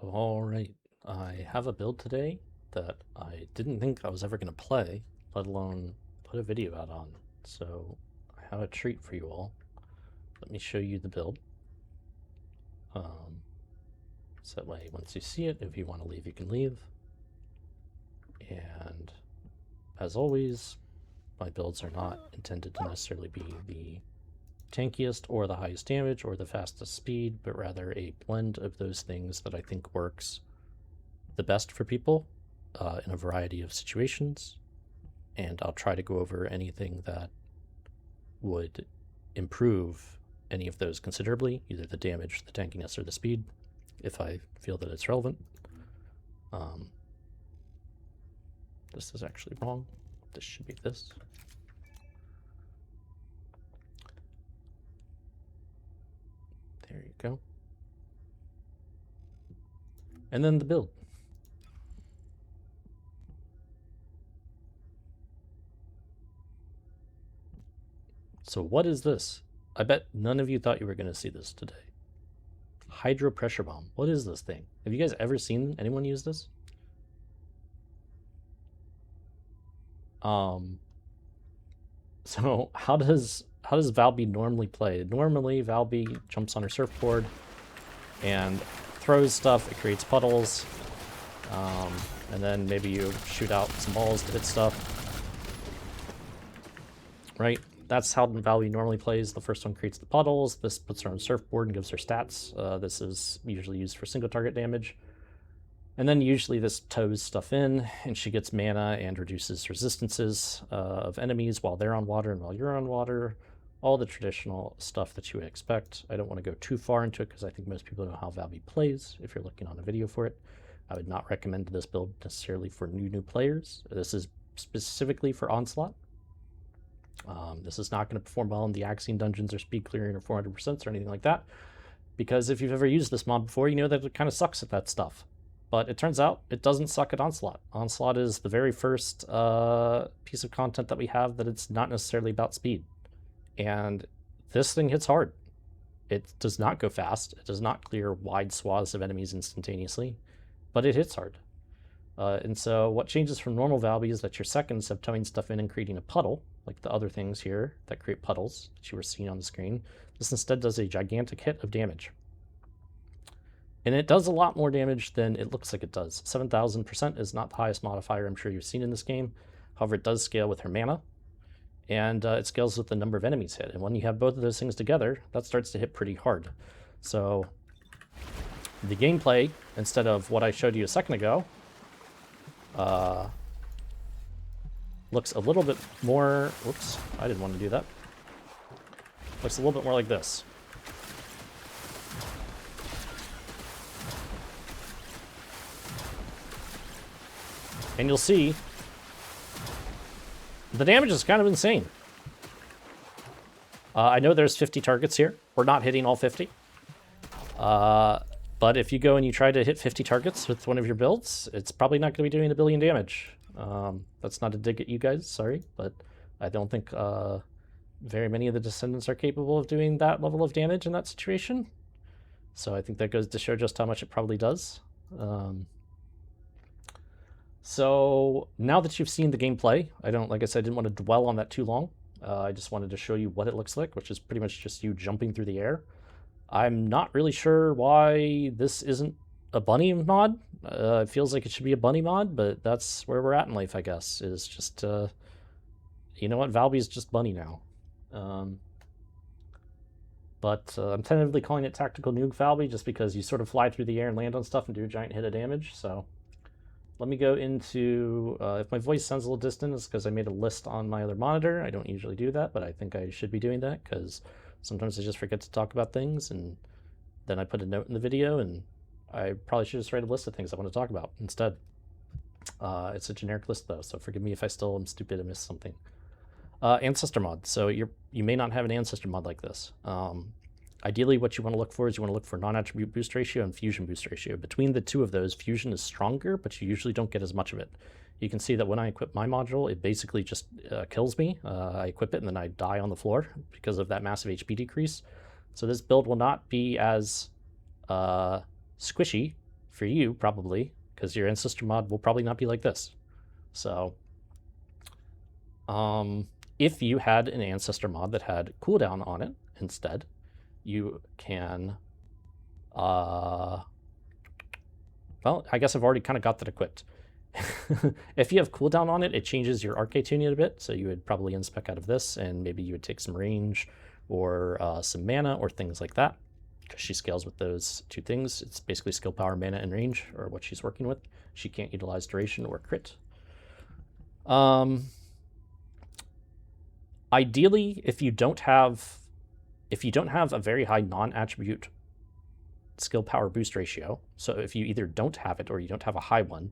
Alright, I have a build today that I didn't think I was ever going to play, let alone put a video out on. So I have a treat for you all. Let me show you the build. So that way, once you see it, if you want to leave, you can leave. And as always, my builds are not intended to necessarily be the tankiest or the highest damage or the fastest speed, but rather a blend of those things that I think works the best for people in a variety of situations. And I'll try to go over anything that would improve any of those considerably, either the damage, the tankiness, or the speed, if I feel that it's relevant. This is actually wrong. This should be this. There you go. And then the build. So what is this? I bet none of you thought you were going to see this today. Hydro pressure bomb. What is this thing? Have you guys ever seen anyone use this? So how does Valby normally play? Normally, Valby jumps on her surfboard and throws stuff. It creates puddles, and then maybe you shoot out some balls to hit stuff. Right? That's how Valby normally plays. The first one creates the puddles. This puts her on surfboard and gives her stats. This is usually used for single target damage. And then usually this tows stuff in, and she gets mana and reduces resistances of enemies while they're on water and while you're on water. All the traditional stuff that you would expect. I don't want to go too far into it because I think most people know how Valby plays if you're looking on a video for it. I would not recommend this build necessarily for new players. This is specifically for Onslaught. This is not going to perform well in the Axion dungeons or speed clearing or 400% or anything like that. Because if you've ever used this mod before, you know that it kind of sucks at that stuff. But it turns out it doesn't suck at Onslaught. Onslaught is the very first piece of content that we have that it's not necessarily about speed. And this thing hits hard. It does not go fast. It does not clear wide swaths of enemies instantaneously, but it hits hard. And so what changes from normal Valby is that your seconds have towing stuff in and creating a puddle, like the other things here that create puddles that you were seeing on the screen. This instead does a gigantic hit of damage. And it does a lot more damage than it looks like it does. 7,000% is not the highest modifier I'm sure you've seen in this game. However, it does scale with her mana, and it scales with the number of enemies hit. And when you have both of those things together, that starts to hit pretty hard. So the gameplay, instead of what I showed you a second ago, looks a little bit more, whoops, I didn't want to do that. Looks a little bit more like this. And you'll see the damage is kind of insane. I know there's 50 targets here. We're not hitting all 50. But if you go and you try to hit 50 targets with one of your builds, it's probably not going to be doing 1 billion damage. That's not a dig at you guys, sorry, but I don't think very many of the Descendants are capable of doing that level of damage in that situation. So I think that goes to show just how much it probably does. So now that you've seen the gameplay, like I said, I didn't want to dwell on that too long. I just wanted to show you what it looks like, which is pretty much just you jumping through the air. I'm not really sure why this isn't a bunny mod. It feels like it should be a bunny mod, but that's where we're at in life, I guess, is just, you know what, Valby's just bunny now. But I'm tentatively calling it Tactical Nuke Valby just because you sort of fly through the air and land on stuff and do a giant hit of damage, so... Let me go into, if my voice sounds a little distant, it's because I made a list on my other monitor. I don't usually do that, but I think I should be doing that because sometimes I just forget to talk about things, and then I put a note in the video, and I probably should just write a list of things I want to talk about instead. It's a generic list, though, so forgive me if I still am stupid and missed something. Ancestor Mod. So you may not have an Ancestor Mod like this. Ideally, what you want to look for is you want to look for non-attribute boost ratio and fusion boost ratio. Between the two of those, fusion is stronger, but you usually don't get as much of it. You can see that when I equip my module, it basically just kills me. I equip it and then I die on the floor because of that massive HP decrease. So this build will not be as squishy for you, probably, because your Ancestor mod will probably not be like this. So if you had an Ancestor mod that had cooldown on it instead, you can, well, I guess I've already kind of got that equipped. If you have cooldown on it, it changes your arcade tuning a bit, so you would probably inspec out of this, and maybe you would take some range or some mana or things like that, because she scales with those two things. It's basically skill power, mana, and range, or what she's working with. She can't utilize duration or crit. Ideally, if you don't have a very high non-attribute skill power boost ratio, so if you either don't have it or you don't have a high one,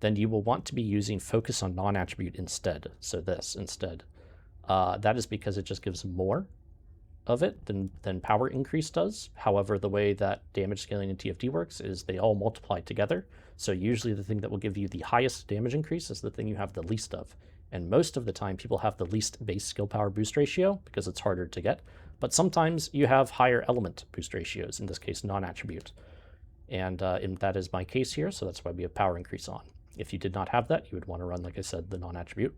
then you will want to be using focus on non-attribute instead. So this instead. That is because it just gives more of it than power increase does. However, the way that damage scaling in TFD works is they all multiply together. So usually the thing that will give you the highest damage increase is the thing you have the least of. And most of the time people have the least base skill power boost ratio because it's harder to get. But sometimes you have higher element boost ratios, in this case non-attribute. And that is my case here, so that's why we have power increase on. If you did not have that, you would want to run, like I said, the non-attribute.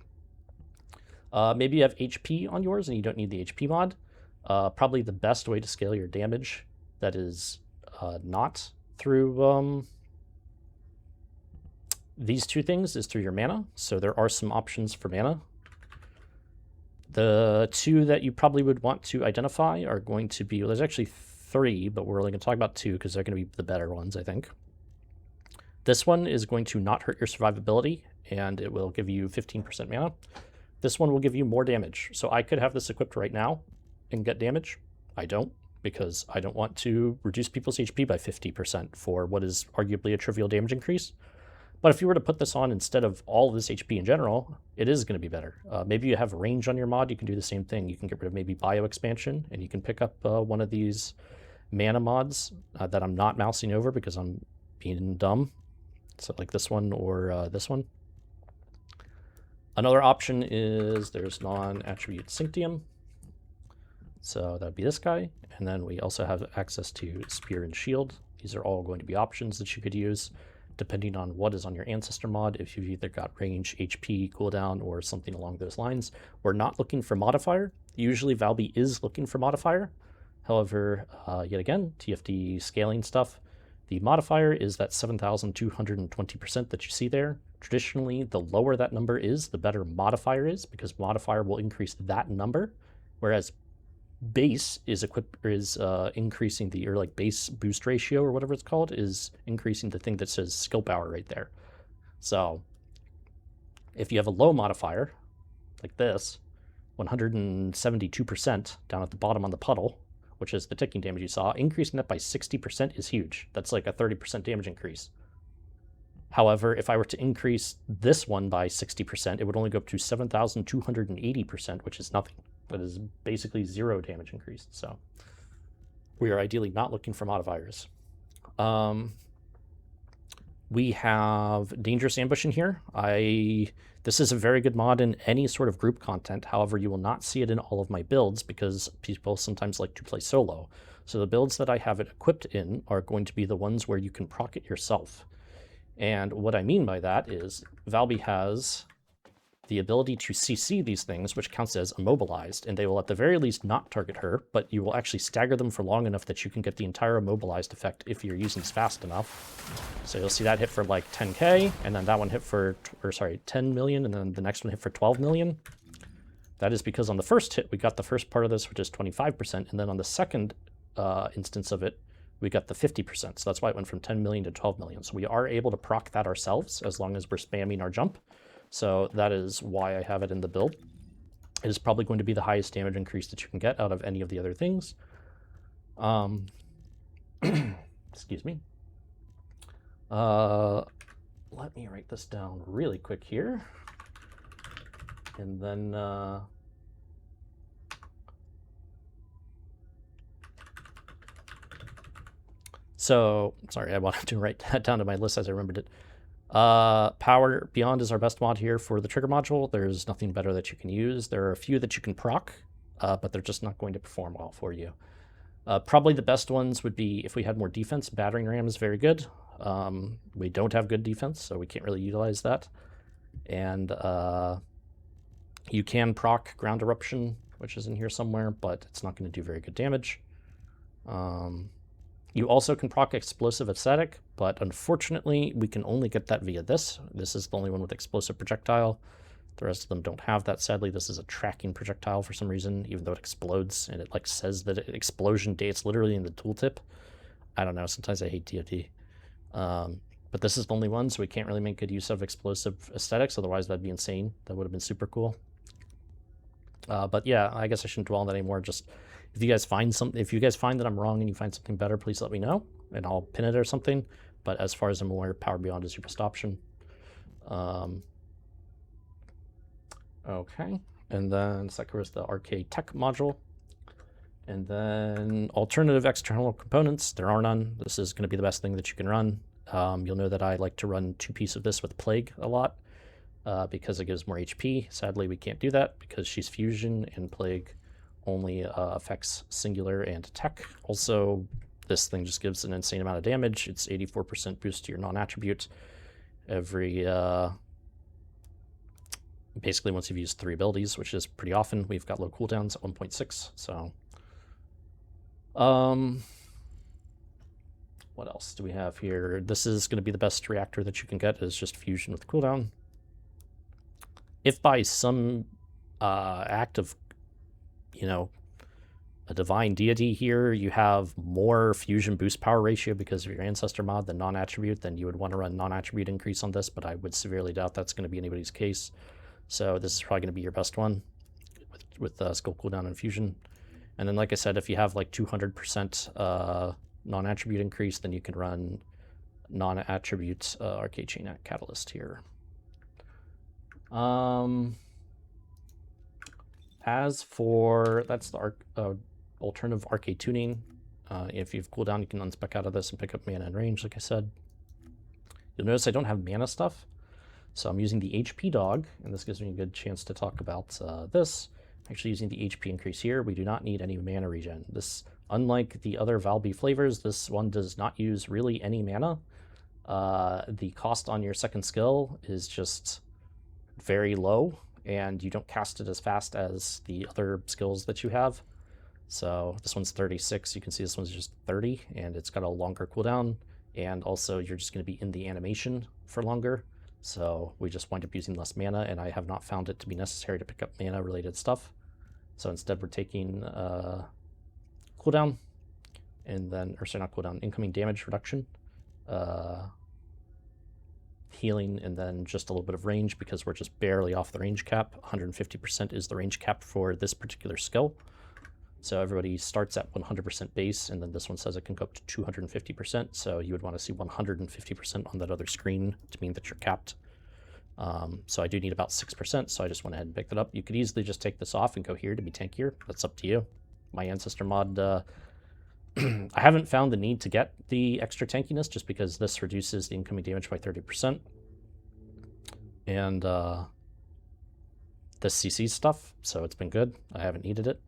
Maybe you have HP on yours and you don't need the HP mod. Probably the best way to scale your damage that is not through these two things is through your mana. So there are some options for mana. The two that you probably would want to identify are going to be, well, there's actually three, but we're only going to talk about two because they're going to be the better ones, I think. This one is going to not hurt your survivability, and it will give you 15% mana. This one will give you more damage. So I could have this equipped right now and get damage. I don't, because I don't want to reduce people's HP by 50% for what is arguably a trivial damage increase. But if you were to put this on instead of all of this HP in general, it is going to be better. Maybe you have range on your mod, you can do the same thing. You can get rid of maybe bio expansion, and you can pick up one of these mana mods that I'm not mousing over because I'm being dumb. So like this one or this one. Another option is there's non-attribute Synctium. So that would be this guy. And then we also have access to Spear and Shield. These are all going to be options that you could use depending on what is on your Ancestor mod. If you've either got range, HP, cooldown, or something along those lines. We're not looking for modifier. Usually Valby is looking for modifier. However, yet again, TFD scaling stuff. The modifier is that 7,220% that you see there. Traditionally, the lower that number is, the better modifier is, because modifier will increase that number, whereas base is increasing the, or like base boost ratio or whatever it's called, is increasing the thing that says skill power right there. So if you have a low modifier, like this, 172% down at the bottom on the puddle, which is the ticking damage you saw, increasing that by 60% is huge. That's like a 30% damage increase. However, if I were to increase this one by 60%, it would only go up to 7,280%, which is nothing. That is basically zero damage increase. So we are ideally not looking for modifiers. We have Dangerous Ambush in here. This is a very good mod in any sort of group content. However, you will not see it in all of my builds because people sometimes like to play solo. So the builds that I have it equipped in are going to be the ones where you can proc it yourself. And what I mean by that is Valby has the ability to CC these things, which counts as immobilized, and they will at the very least not target her, but you will actually stagger them for long enough that you can get the entire immobilized effect if you're using this fast enough. So you'll see that hit for like 10k, and then that one hit for, 10 million, and then the next one hit for 12 million. That is because on the first hit, we got the first part of this, which is 25%, and then on the second instance of it, we got the 50%. So that's why it went from 10 million to 12 million. So we are able to proc that ourselves as long as we're spamming our jump. So that is why I have it in the build. It is probably going to be the highest damage increase that you can get out of any of the other things. Excuse me. Let me write this down really quick here. And then... So, sorry, I wanted to write that down to my list as I remembered it. Power Beyond is our best mod here for the trigger module. There's nothing better that you can use. There are a few that you can proc, but they're just not going to perform well for you. Probably the best ones would be, if we had more defense, Battering Ram is very good. We don't have good defense, so we can't really utilize that. And you can proc Ground Eruption, which is in here somewhere, but it's not going to do very good damage. You also can proc Explosive Aesthetic, but unfortunately we can only get that via this. This is the only one with Explosive Projectile. The rest of them don't have that, sadly. This is a tracking projectile for some reason, even though it explodes, and it like says that explosion dates literally in the tooltip. I don't know, sometimes I hate TFD. But this is the only one, so we can't really make good use of explosive aesthetics, otherwise that'd be insane. That would have been super cool. But yeah, I guess I shouldn't dwell on that anymore. Just if you guys find that I'm wrong and you find something better, please let me know, and I'll pin it or something. But as far as I'm aware, Power Beyond is your best option. Okay, and then second was the Arcade Tech module. And then alternative external components, there are none. This is going to be the best thing that you can run. You'll know that I like to run 2-piece of this with Plague a lot because it gives more HP. Sadly, we can't do that because she's fusion and Plague only affects singular and tech. Also, this thing just gives an insane amount of damage. It's 84% boost to your non-attribute every... basically once you've used 3 abilities, which is pretty often. We've got low cooldowns at 1.6, so... what else do we have here? This is going to be the best reactor that you can get, is just fusion with cooldown. If by some act of, you know, a divine deity here, you have more fusion boost power ratio because of your Ancestor mod than non-attribute, then you would want to run non-attribute increase on this, but I would severely doubt that's going to be anybody's case. So this is probably going to be your best one with skill cooldown and fusion. And then, like I said, if you have like 200% non-attribute increase, then you can run non-attribute Arcade Chain Catalyst here. As for, that's the alternative Arcade Tuning. If you have cooldown, you can unspec out of this and pick up mana and range, like I said. You'll notice I don't have mana stuff, so I'm using the HP dog, and this gives me a good chance to talk about this. Actually using the HP increase here. We do not need any mana regen. This, unlike the other Valby flavors, this one does not use really any mana. The cost on your second skill is just very low, and you don't cast it as fast as the other skills that you have. So this one's 36. You can see this one's just 30, and it's got a longer cooldown, and also you're just going to be in the animation for longer. So we just wind up using less mana, and I have not found it to be necessary to pick up mana-related stuff. So instead we're taking cooldown, and then, or sorry, not cooldown, incoming damage reduction, healing, and then just a little bit of range because we're just barely off the range cap. 150% is the range cap for this particular skill. So everybody starts at 100% base, and then this one says it can go up to 250%. So you would want to see 150% on that other screen to mean that you're capped. So I do need about 6%, so I just went ahead and picked it up. You could easily just take this off and go here to be tankier. That's up to you. My Ancestor mod, I haven't found the need to get the extra tankiness just because this reduces the incoming damage by 30%. And this CC stuff, so it's been good. I haven't needed it.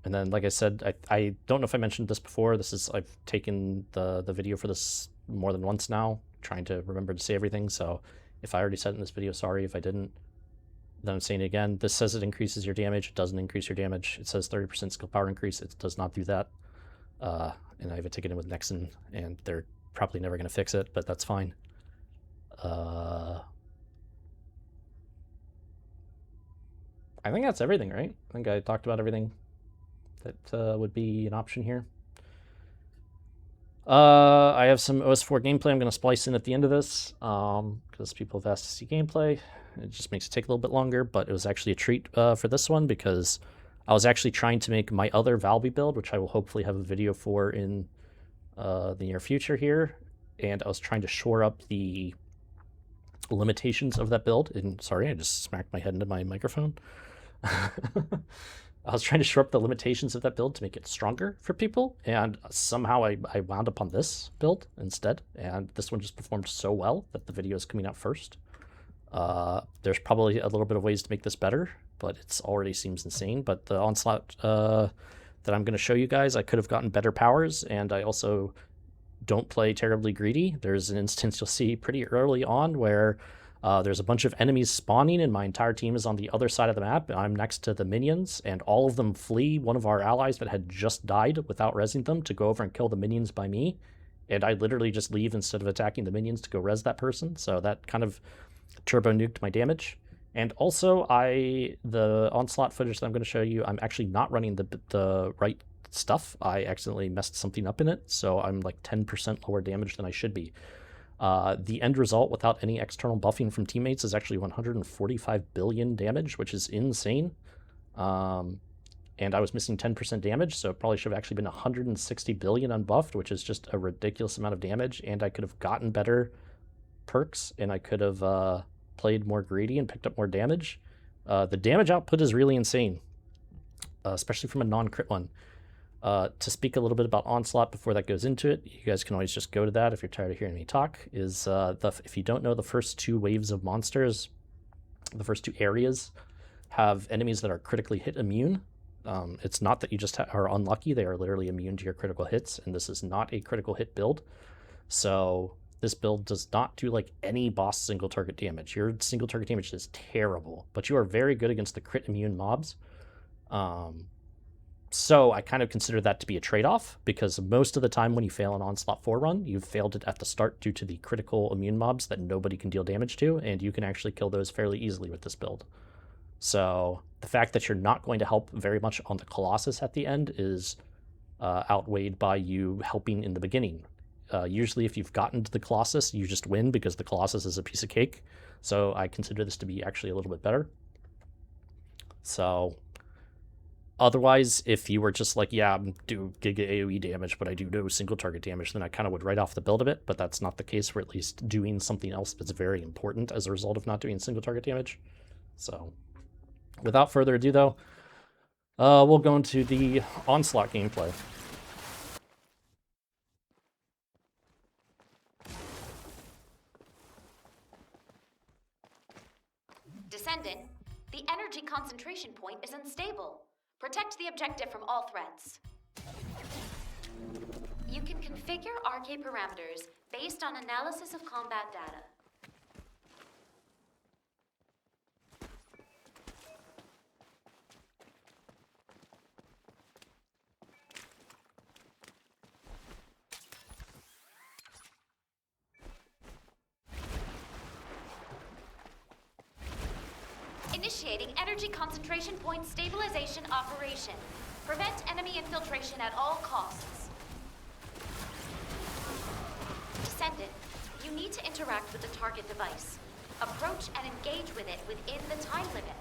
And then, like I said, I don't know if I mentioned this before. This is, I've taken the video for this more than once now, trying to remember to say everything. So if I already said it in this video, sorry. If I didn't, then I'm saying it again. This says it increases your damage. It doesn't increase your damage. It says 30% skill power increase. It does not do that. And I have a ticket in with Nexon, and they're probably never going to fix it, but that's fine. I think that's everything, right? I think I talked about everything that would be an option here. I have some OS4 gameplay I'm going to splice in at the end of this because people have asked to see gameplay. It just makes it take a little bit longer, but it was actually a treat for this one because I was actually trying to make my other Valby build, which I will hopefully have a video for in the near future here, and I was trying to shore up the limitations of that build. And sorry, I just smacked my head into my microphone. I was trying to shore up the limitations of that build to make it stronger for people, and somehow I wound up on this build instead, and this one just performed so well that the video is coming out first. There's probably a little bit of ways to make this better, but it already seems insane. But the Onslaught that I'm going to show you guys, I could have gotten better powers, and I also don't play terribly greedy. There's an instance you'll see pretty early on where there's a bunch of enemies spawning and my entire team is on the other side of the map. I'm next to the minions and all of them flee one of our allies that had just died without resing them to go over and kill the minions by me. And I literally just leave instead of attacking the minions to go res that person. So that kind of turbo nuked my damage. And also, the Onslaught footage that I'm going to show you, I'm actually not running the right stuff. I accidentally messed something up in it, so I'm like 10% lower damage than I should be. The end result without any external buffing from teammates is actually 145 billion damage, which is insane. And I was missing 10% damage, so it probably should have actually been 160 billion unbuffed, which is just a ridiculous amount of damage, and I could have gotten better perks, and I could have played more greedy and picked up more damage. The damage output is really insane, especially from a non-crit one. To speak a little bit about Onslaught before that goes into it, you guys can always just go to that if you're tired of hearing me talk, if you don't know, the first 2 waves of monsters, the first 2 areas, have enemies that are critically hit immune. It's not that you just are unlucky, they are literally immune to your critical hits, and this is not a critical hit build. So this build does not do like any boss single target damage. Your single target damage is terrible, but you are very good against the crit immune mobs. So I kind of consider that to be a trade-off, because most of the time when you fail an Onslaught 4 run, you've failed it at the start due to the critical immune mobs that nobody can deal damage to, and you can actually kill those fairly easily with this build. So the fact that you're not going to help very much on the Colossus at the end is outweighed by you helping in the beginning. Usually if you've gotten to the Colossus, you just win because the Colossus is a piece of cake. So I consider this to be actually a little bit better. So otherwise, if you were just like, yeah, I'm do giga AoE damage, but I do no single target damage, then I kind of would write off the build a bit, but that's not the case. We're at least doing something else that's very important as a result of not doing single target damage. So without further ado, though, we'll go into the Onslaught gameplay. Descendant, the energy concentration point is unstable. Protect the objective from all threats. You can configure RK parameters based on analysis of combat data. Initiating energy concentration point stabilization operation. Prevent enemy infiltration at all costs. Descendant, you need to interact with the target device. Approach and engage with it within the time limit.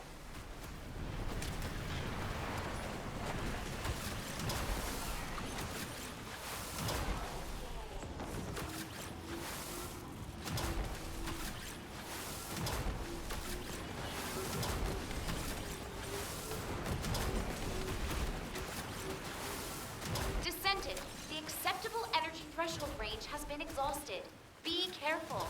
The acceptable energy threshold range has been exhausted. Be careful.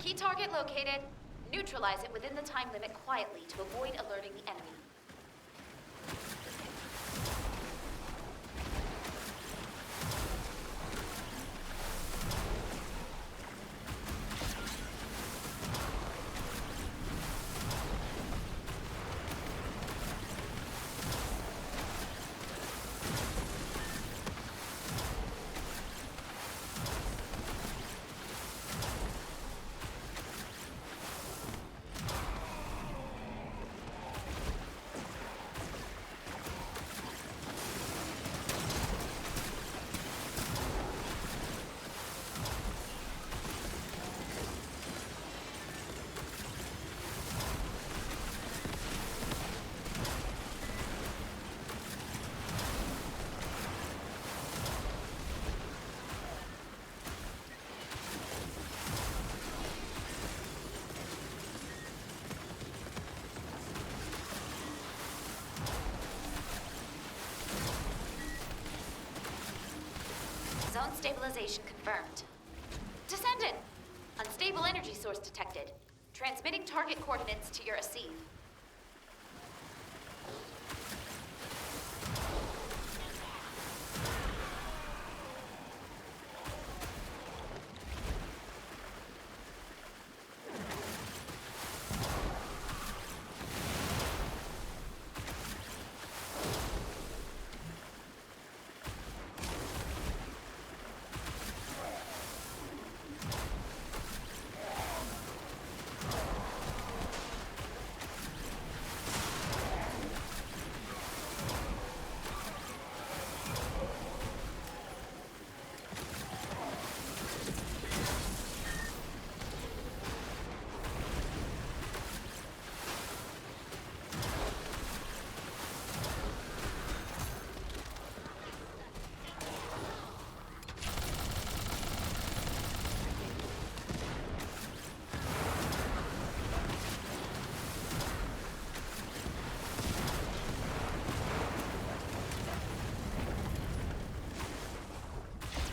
Key target located. Neutralize it within the time limit quietly to avoid alerting the enemy. Zone stabilization confirmed. Descendant! Unstable energy source detected. Transmitting target coordinates to your receive.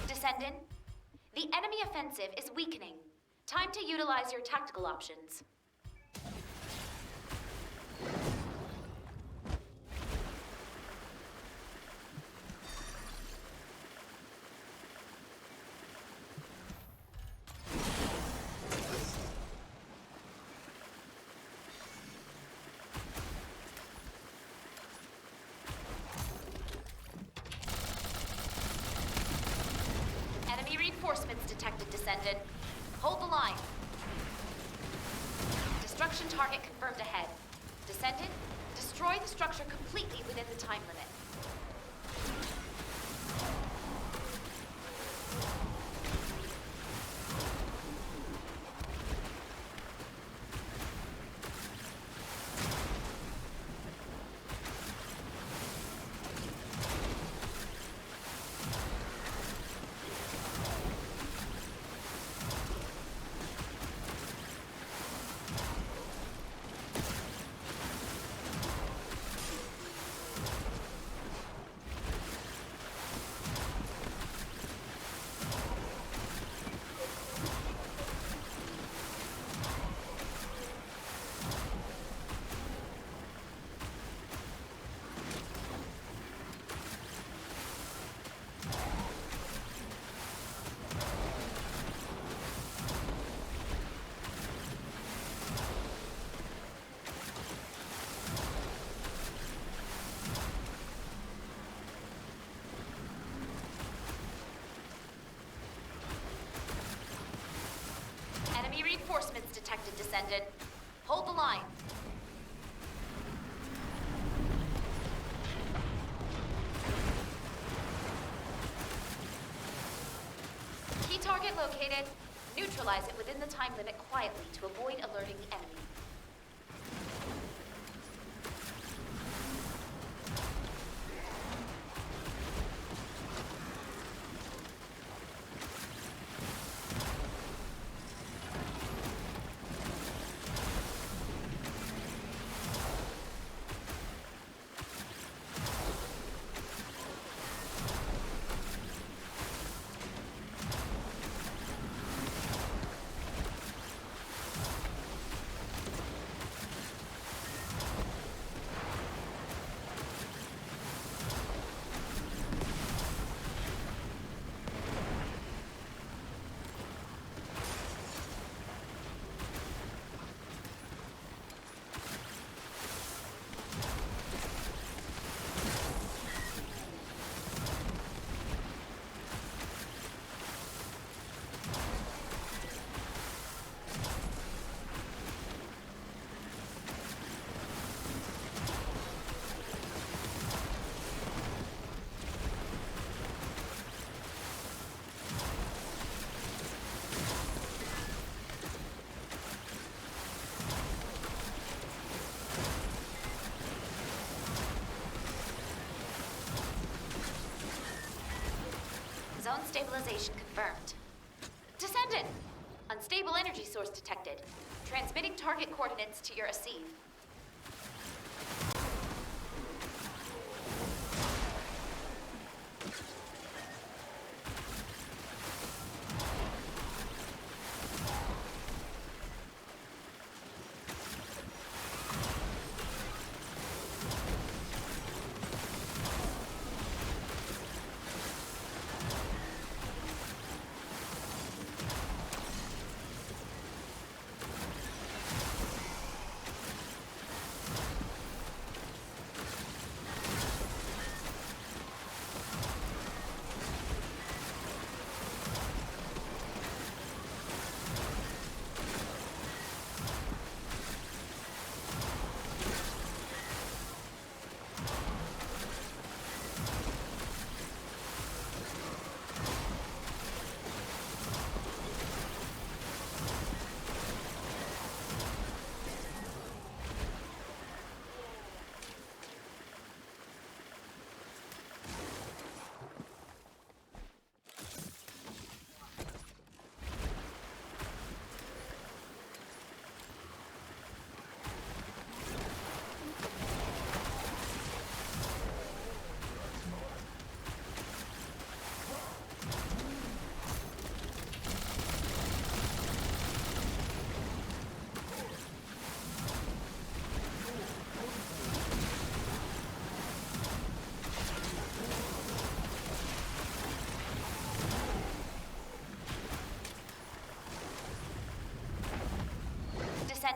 Descendant, the enemy offensive is weakening. Time to utilize your tactical options. Enemy reinforcements detected, Descendant. Hold the line. Destruction target confirmed ahead. Descendant, destroy the structure completely within the time limit. Enemy reinforcements detected, Descendant. Hold the line. Key target located. Neutralize it within the time limit quietly to avoid alerting the enemy. Zone stabilization confirmed. Descendant! Unstable energy source detected. Transmitting target coordinates to your receive.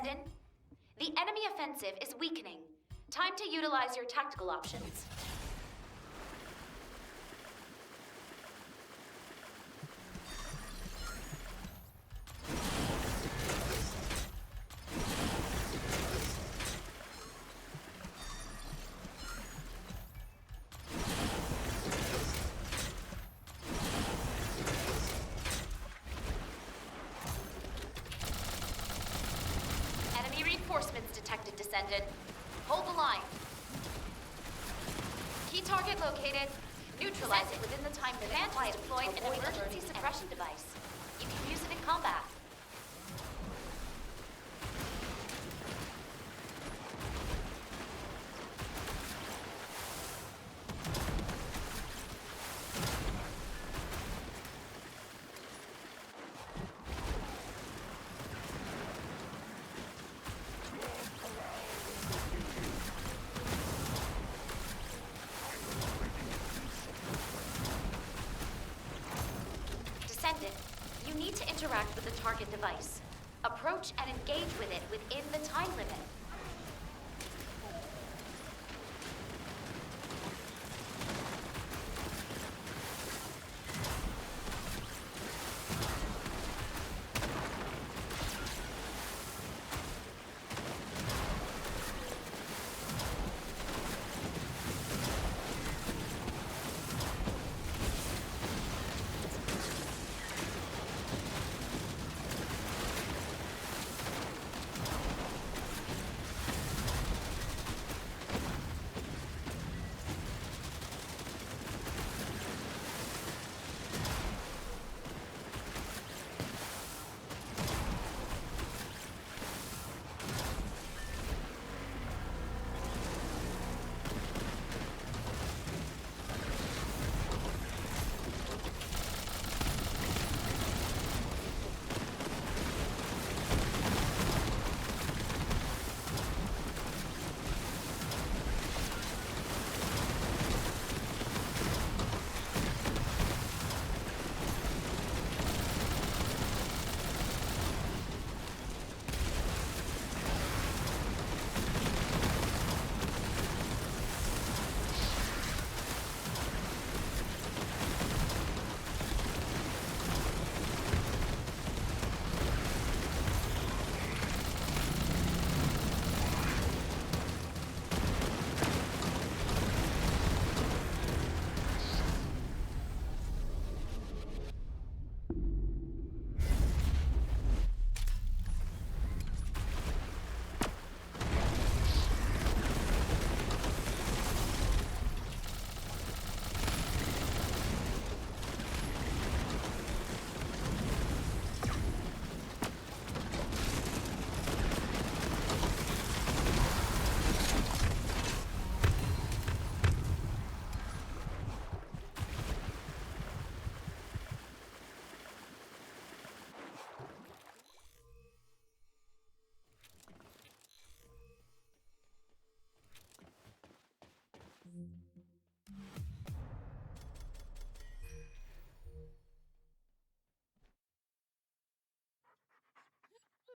Descendant. The enemy offensive is weakening. Time to utilize your tactical options. Enemy reinforcements detected, Descendant. Hold the line. Key target located. Neutralize it within the time limit. Command deployed an emergency suppression device. You can use it in combat. Descendant, you need to interact with the target device. Approach and engage with it within the time limit.